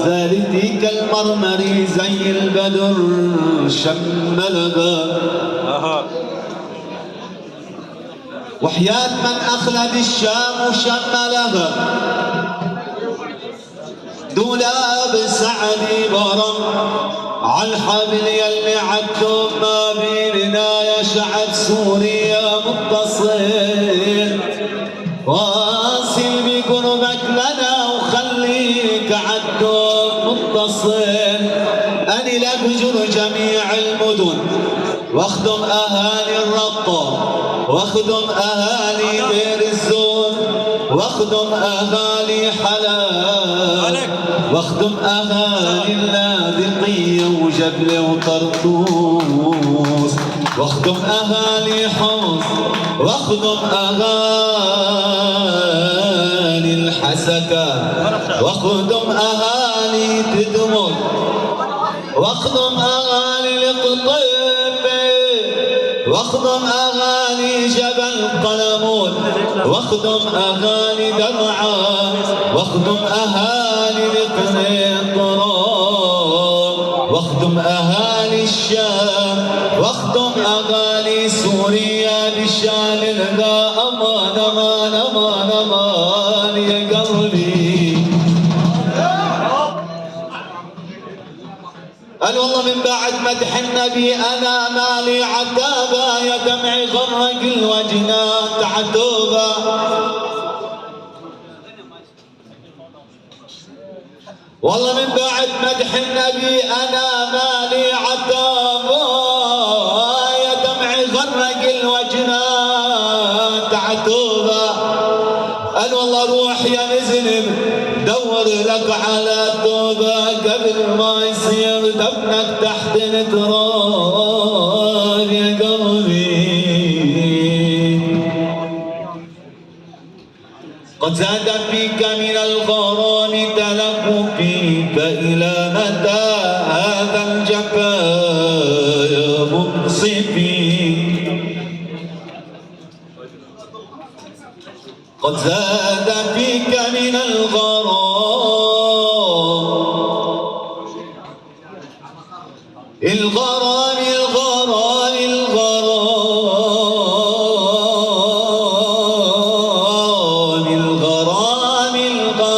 زالتي كالمرمر زي البدر شملها وحياة من أخلد الشام شملها دولاب سعدي برم عالحبل يلي عدوم ما بيننا يا شعب سوريا متصل واصل بقربك لنا وخليك عدوم متصل أني لأهجر جميع المدن واخدم أهالي الرقة واخدم أهالي دير الزور واخدم أهالي حلال واخدم أهالي اللاذقية وجبل وطرطوس واخدم أهالي حوص واخدم أهالي الحسكة واخدم أهالي تدمر واخدم أهالي القطيبة واخدم أهالي جبل قلمون واخدم أهالي درعا واخدم أهالي القنيطرة واخدم أهالي الشام واخدم أهالي سوريا بشان الغا أمان أمان أمان أمان يا قلبي. قال والله من بعد مدح النبي أنا مالي عتابة يا دمعي غرق الوجنات عتوبة والله من بعد مدح النبي أنا مالي عتابة يا دمعي غرق الوجنات عتوبة. قال والله روح يا مذنب دور لك على توبة قبل ما يصير دفنك تحت التراب يا قلبي. قد زاد فيك من الغرام تلقفي فإلى متى هذا الجفا يا منصفي. قد زاد فيك من الغرام الغرام الغرام الغرام الغرام الغرام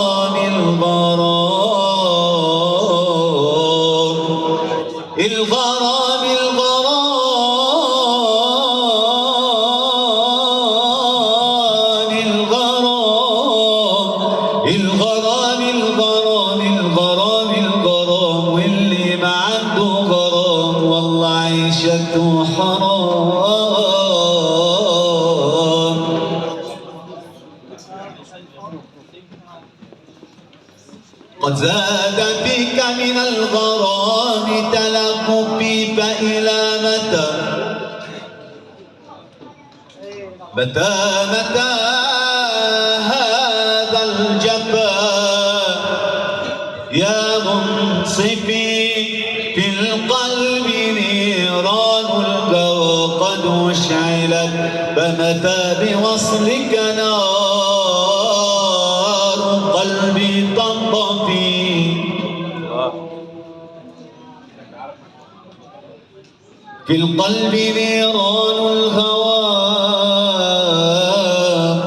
الغرام الغرام الغرام الغرام الغرام واللي ما عنده غرام والله عيشته حرام. قد زاد فيك من الغرام تلقفي فإلى متى متى متى هذا الجفا يا منصفي. في القلب نيران القوى قد اشعلت فمتى بوصلك نار قلبي تنطفي. في القلب نيران الهوى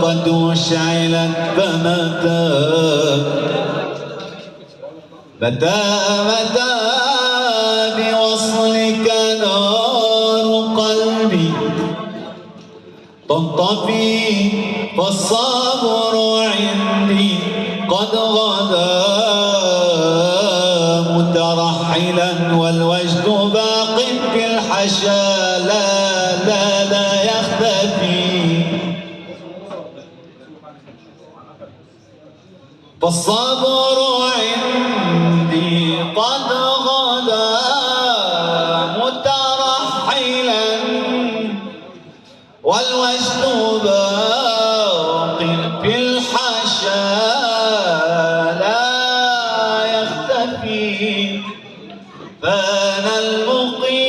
قد اشعلت فمتى متى متى بوصلك نار قلبي تنطفي. فالصبر عندي قد غدا مترحلا والوجد باق في الحشا لا لا لا يختفي. فالصبر عندي قد غدا مترحلا والوجد باق في الحشا لا يختفي. فانا المقيم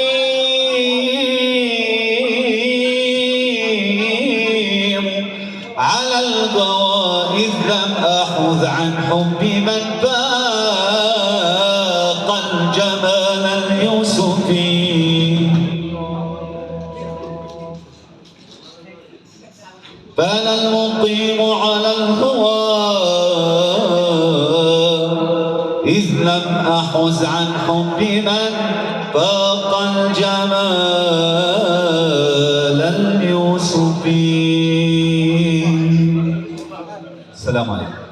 على القوى إذ لم أحوذ عن حب من من فاق الجمال اليوسفي فأنا المقيم على الهوى إذ لم أحز عن حب من فاق الجمال اليوسفي. السلام عليكم.